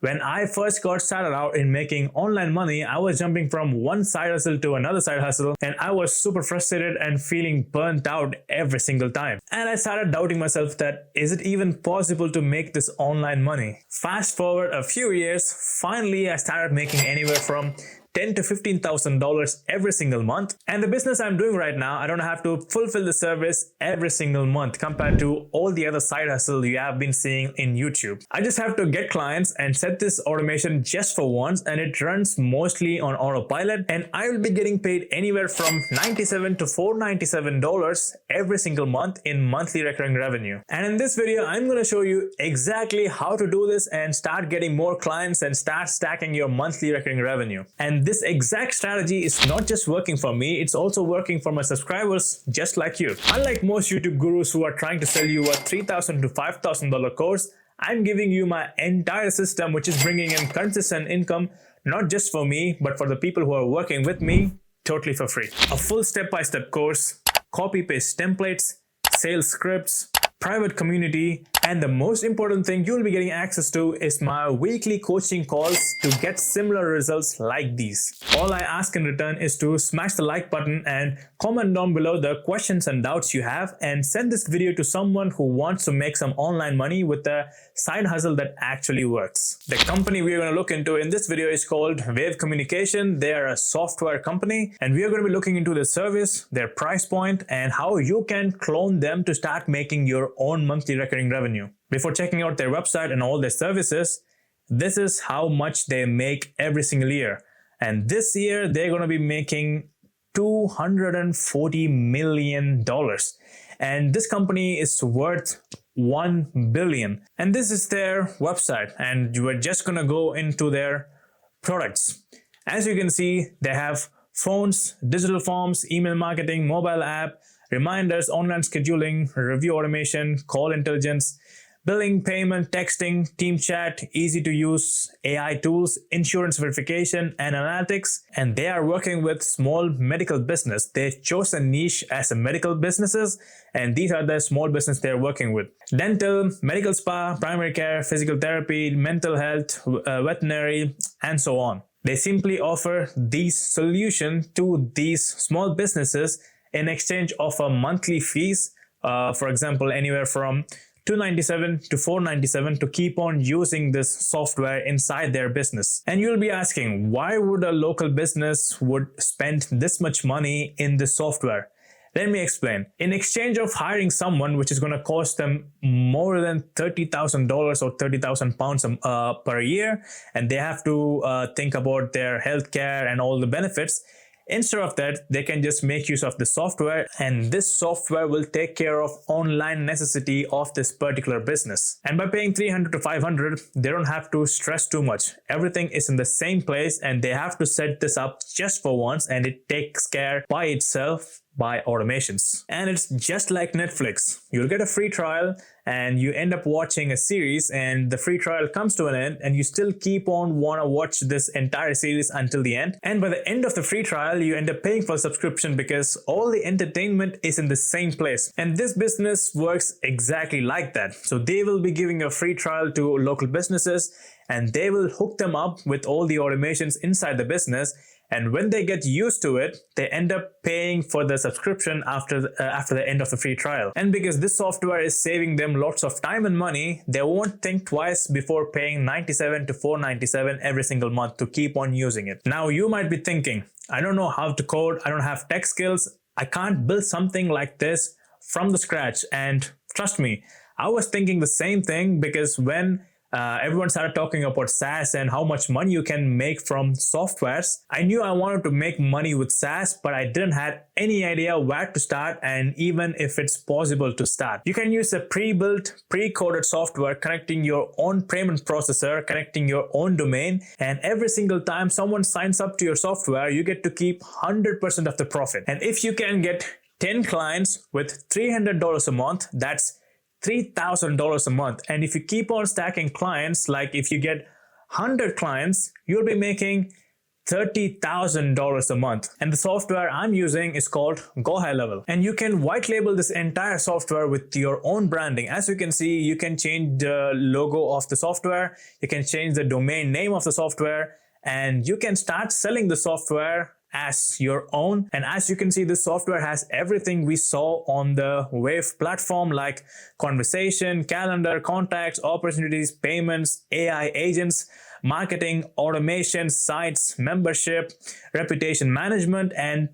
When I first got started out in making online money, I was jumping from one side hustle to another side hustle, and I was super frustrated and feeling burnt out every single time. And I started doubting myself that is it even possible to make this online money? Fast forward a few years, finally I started making anywhere from $10,000 to $15,000 every single month. And the business I'm doing right now, I don't have to fulfill the service every single month compared to all the other side hustle you have been seeing in YouTube. I just have to get clients and set this automation just for once, and it runs mostly on autopilot, and I will be getting paid anywhere from $97 to $497 every single month in monthly recurring revenue. And in this video, I'm going to show you exactly how to do this and start getting more clients and start stacking your monthly recurring revenue. And this exact strategy is not just working for me, it's also working for my subscribers just like you. Unlike most YouTube gurus who are trying to sell you a $3,000 to $5,000 course, I'm giving you my entire system, which is bringing in consistent income, not just for me, but for the people who are working with me, totally for free. A full step-by-step course, copy-paste templates, sales scripts, private community, and the most important thing you'll be getting access to is my weekly coaching calls to get similar results like these. All I ask in return is to smash the like button and comment down below the questions and doubts you have, and send this video to someone who wants to make some online money with a side hustle that actually works. The company we are going to look into in this video is called Wave Communication. They are a software company, and we are going to be looking into their service, their price point, and how you can clone them to start making your own monthly recurring revenue. Before checking out their website and all their services, this is how much they make every single year. And this year, they're going to be making $240 million. And this company is worth $1 billion. And this is their website. And we're just going to go into their products. As you can see, they have phones, digital forms, email marketing, mobile app, reminders, online scheduling, review automation, call intelligence, billing, payment, texting, team chat, easy to use AI tools, insurance verification, and analytics. And they are working with small medical business. They chose a niche as a medical businesses, and these are the small business they're working with. Dental, medical spa, primary care, physical therapy, mental health, veterinary, and so on. They simply offer these solutions to these small businesses in exchange of a monthly fees, for example, anywhere from $297 to $497 to keep on using this software inside their business. And you'll be asking, why would a local business would spend this much money in this software? Let me explain. In exchange of hiring someone, which is going to cost them more than $30,000 or 30,000 pounds per year, and they have to think about their healthcare and all the benefits, instead of that, they can just make use of the software, and this software will take care of online necessity of this particular business. And by paying $300 to $500, they don't have to stress too much. Everything is in the same place, and they have to set this up just for once, and it takes care by itself by automations. And it's just like Netflix. You'll get a free trial and you end up watching a series, and the free trial comes to an end, and you still keep on wanna watch this entire series until the end. And by the end of the free trial, you end up paying for a subscription because all the entertainment is in the same place. And this business works exactly like that. So they will be giving a free trial to local businesses, and they will hook them up with all the automations inside the business. And when they get used to it, they end up paying for the subscription after the end of the free trial. And because this software is saving them lots of time and money, they won't think twice before paying $97 to $497 every single month to keep on using it. Now you might be thinking, I don't know how to code, I don't have tech skills, I can't build something like this from the scratch. And trust me, I was thinking the same thing, because when everyone started talking about SaaS and how much money you can make from softwares, I knew I wanted to make money with SaaS, but I didn't have any idea where to start and even if it's possible to start. You can use a pre-built, pre-coded software connecting your own payment processor, connecting your own domain, and every single time someone signs up to your software, you get to keep 100% of the profit. And if you can get 10 clients with $300 a month, that's $3,000 a month. And if you keep on stacking clients, like if you get 100 clients, you'll be making $30,000 a month. And the software I'm using is called Go High Level. And you can white label this entire software with your own branding. As you can see, you can change the logo of the software, you can change the domain name of the software, and you can start selling the software as your own. And as you can see, this software has everything we saw on the Wave platform, like conversation, calendar, contacts, opportunities, payments, AI agents, marketing, automation, sites, membership, reputation management. And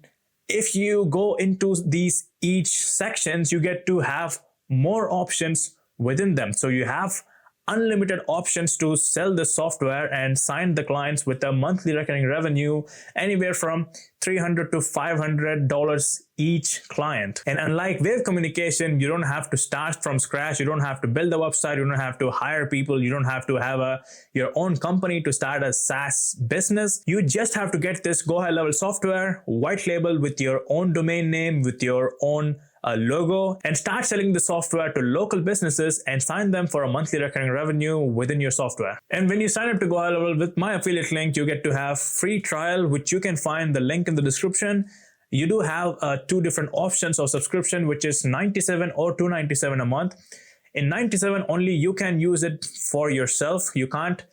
if you go into these each sections, you get to have more options within them. So you have unlimited options to sell the software and sign the clients with a monthly recurring revenue anywhere from $300 to $500 each client. And unlike Wave Communication, you don't have to start from scratch. You don't have to build a website. You don't have to hire people. You don't have to have your own company to start a SaaS business. You just have to get this Go High Level software, white label with your own domain name, with your own logo, and start selling the software to local businesses and sign them for a monthly recurring revenue within your software. And when you sign up to Go High Level with my affiliate link, you get to have free trial, which you can find the link in the description. You do have two different options of subscription, which is $97 or $297 a month. In $97 only, you can use it for yourself. You can't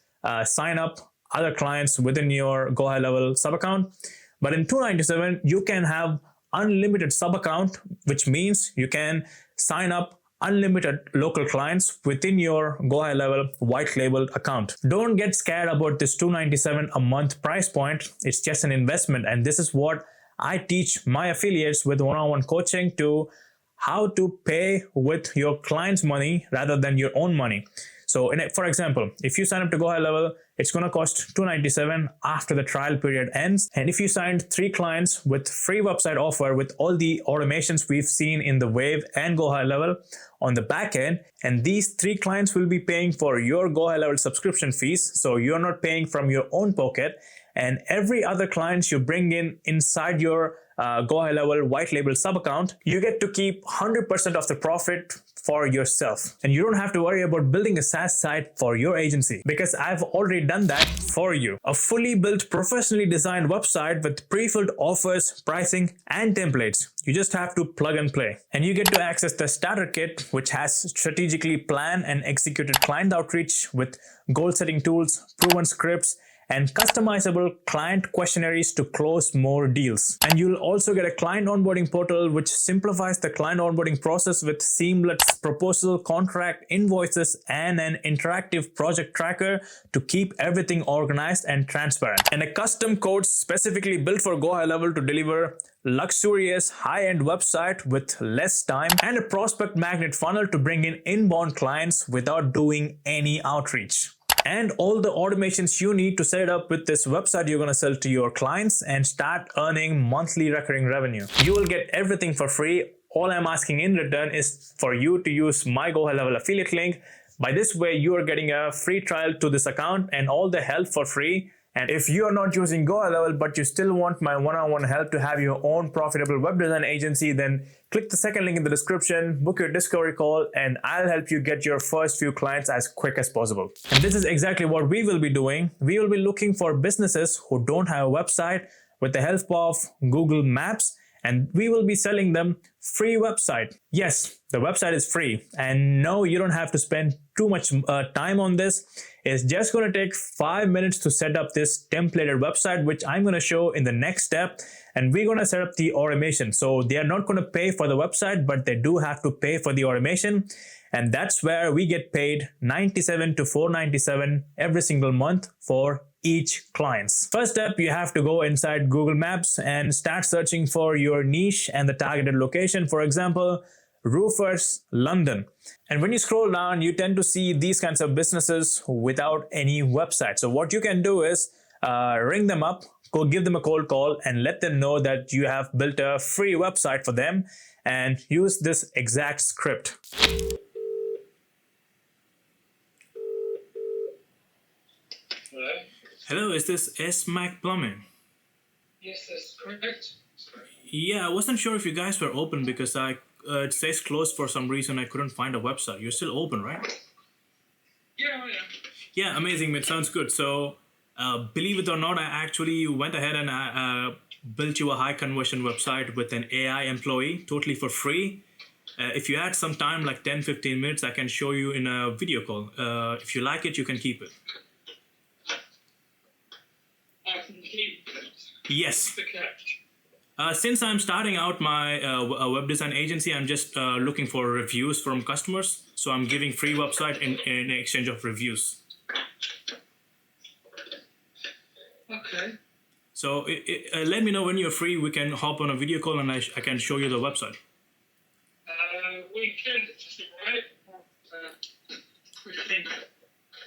sign up other clients within your Go High Level sub account. But in $297, you can have unlimited sub account, which means you can sign up unlimited local clients within your Go High Level white labeled account. Don't get scared about this $297 a month price point. It's just an investment, and this is what I teach my affiliates with one-on-one coaching, to how to pay with your clients' money rather than your own money. So for example, if you sign up to Go High Level, it's going to cost $297 after the trial period ends. And if you signed 3 clients with free website offer with all the automations we've seen in the Wave and Go High Level on the back end, and these 3 clients will be paying for your Go High Level subscription fees. So you're not paying from your own pocket, and every other client you bring in inside your Go High Level white label sub account, you get to keep 100% of the profit for yourself. And you don't have to worry about building a SaaS site for your agency, because I've already done that for you. A fully built, professionally designed website with pre-filled offers, pricing, and templates. You just have to plug and play. And you get to access the starter kit, which has strategically planned and executed client outreach with goal setting tools, proven scripts, and customizable client questionnaires to close more deals. And you'll also get a client onboarding portal, which simplifies the client onboarding process with seamless proposal, contract, invoices, and an interactive project tracker to keep everything organized and transparent. And a custom code specifically built for Go High Level to deliver luxurious high-end website with less time, and a prospect magnet funnel to bring in inbound clients without doing any outreach. And all the automations you need to set it up with this website you're going to sell to your clients and start earning monthly recurring revenue. You will get everything for free. All I'm asking in return is for you to use my Go High Level affiliate link. By this way, you are getting a free trial to this account and all the help for free. And if you are not using Go High Level, but you still want my one-on-one help to have your own profitable web design agency, then click the second link in the description, book your discovery call, and I'll help you get your first few clients as quick as possible. And this is exactly what we will be doing. We will be looking for businesses who don't have a website with the help of Google Maps, and we will be selling them free website. Yes, the website is free, and no, you don't have to spend too much time on this. It's just going to take 5 minutes to set up this templated website, which I'm going to show in the next step. And we're going to set up the automation. So they are not going to pay for the website, but they do have to pay for the automation. And that's where we get paid $97 to $497 every single month for each clients. First step, you have to go inside Google Maps and start searching for your niche and the targeted location. For example, roofers, London. And when you scroll down, you tend to see these kinds of businesses without any website. So what you can do is ring them up, go give them a cold call, and let them know that you have built a free website for them, and use this exact script. Hello? Hello, is this S-Mac Plumbing? Yes, that's correct. Yeah, I wasn't sure if you guys were open because it says closed for some reason. I couldn't find a website. You're still open, right? Yeah, I am. Yeah, amazing, mate. Sounds good. So Believe it or not, I actually went ahead and built you a high conversion website with an AI employee totally for free. If you had some time, like 10-15 minutes, I can show you in a video call. If you like it, you can keep it. I can keep it. Yes. The catch. Since I'm starting out my web design agency, I'm just looking for reviews from customers. So I'm giving free website in exchange of reviews. Okay. So let me know when you're free. We can hop on a video call and I can show you the website. Weekend, right? Weekend.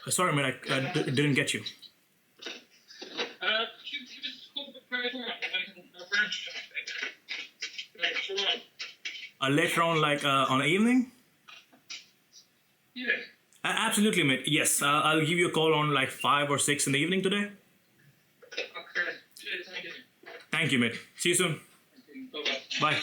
Sorry, man, I didn't get you. Could you give us a call back later on? I can arrange something later on. Later on, like on the evening? Yeah. Absolutely, mate. Yes, I'll give you a call on like 5 or 6 in the evening today. Okay. Cheers, thank you. Thank you, mate. See you soon. Bye-bye. Bye.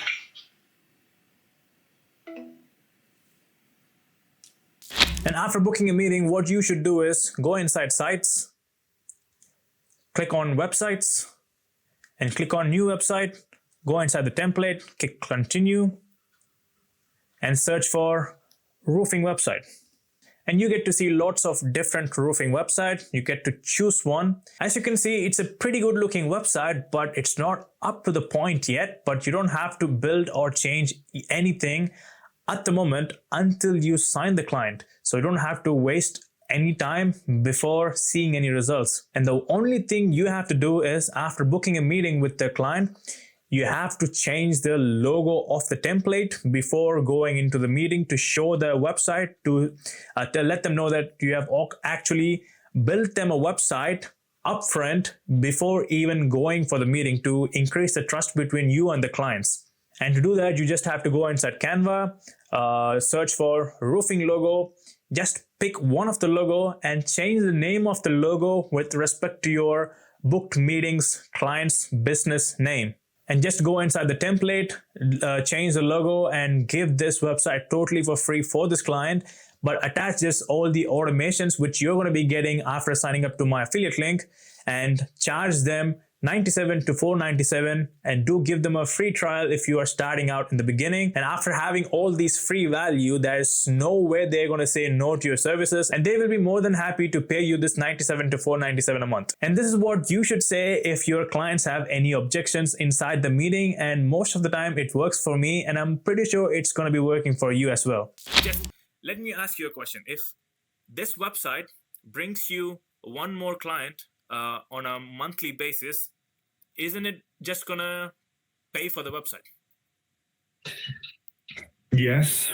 And after booking a meeting, what you should do is go inside sites, click on websites, and click on new website. Go inside the template, click continue, and search for roofing website. And you get to see lots of different roofing websites. You get to choose one. As you can see, it's a pretty good looking website, but it's not up to the point yet. But you don't have to build or change anything at the moment until you sign the client. So you don't have to waste any time before seeing any results. And the only thing you have to do is, after booking a meeting with the client, you have to change the logo of the template before going into the meeting to show the website, to let them know that you have actually built them a website upfront before even going for the meeting, to increase the trust between you and the clients. And to do that, you just have to go inside Canva, search for roofing logo, just pick one of the logo and change the name of the logo with respect to your booked meetings client's business name. And just go inside the template, change the logo, and give this website totally for free for this client. But attach just all the automations which you're going to be getting after signing up to my affiliate link, and charge them $97 to $497, and do give them a free trial if you are starting out in the beginning. And after having all these free value, there's no way they're going to say no to your services, and they will be more than happy to pay you this $97 to $497 a month. And this is what you should say if your clients have any objections inside the meeting, and most of the time it works for me, and I'm pretty sure it's going to be working for you as well. Just let me ask you a question. If this website brings you one more client on a monthly basis, isn't it just gonna pay for the website? Yes.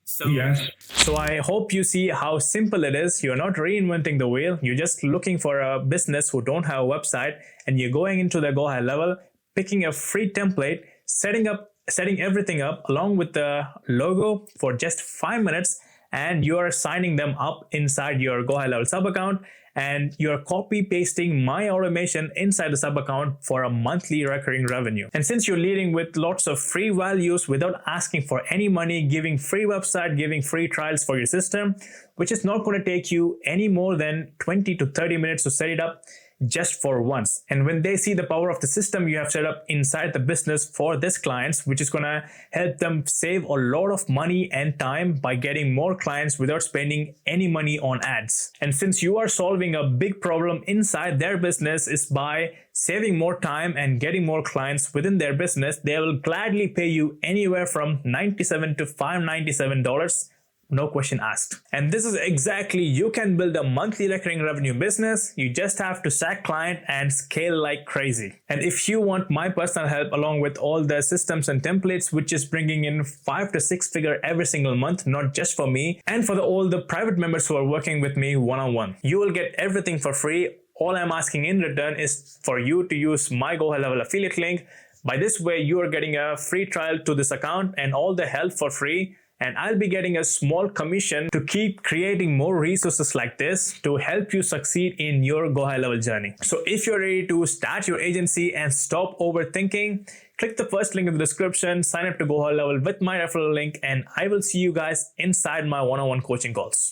So I hope you see how simple it is. You're not reinventing the wheel. You're just looking for a business who don't have a website, and you're going into the Go High level, picking a free template, setting everything up along with the logo for just 5 minutes, and you're signing them up inside your Go High level sub account, and you're copy pasting my automation inside the sub account for a monthly recurring revenue. And since you're leading with lots of free values without asking for any money, giving free website, giving free trials for your system, which is not going to take you any more than 20 to 30 minutes to set it up just for once. And when they see the power of the system you have set up inside the business for this clients, which is going to help them save a lot of money and time by getting more clients without spending any money on ads. And since you are solving a big problem inside their business is by saving more time and getting more clients within their business, they will gladly pay you anywhere from $97 to $597. No question asked. And this is exactly, you can build a monthly recurring revenue business. You just have to sack client and scale like crazy. And if you want my personal help along with all the systems and templates, which is bringing in 5 to 6 figure every single month, not just for me, and for all the private members who are working with me one-on-one, you will get everything for free. All I'm asking in return is for you to use my Go High Level affiliate link. By this way, you are getting a free trial to this account and all the help for free. And I'll be getting a small commission to keep creating more resources like this to help you succeed in your Go High Level journey. So if you're ready to start your agency and stop overthinking, click the first link in the description, sign up to Go High Level with my referral link, and I will see you guys inside my one-on-one coaching calls.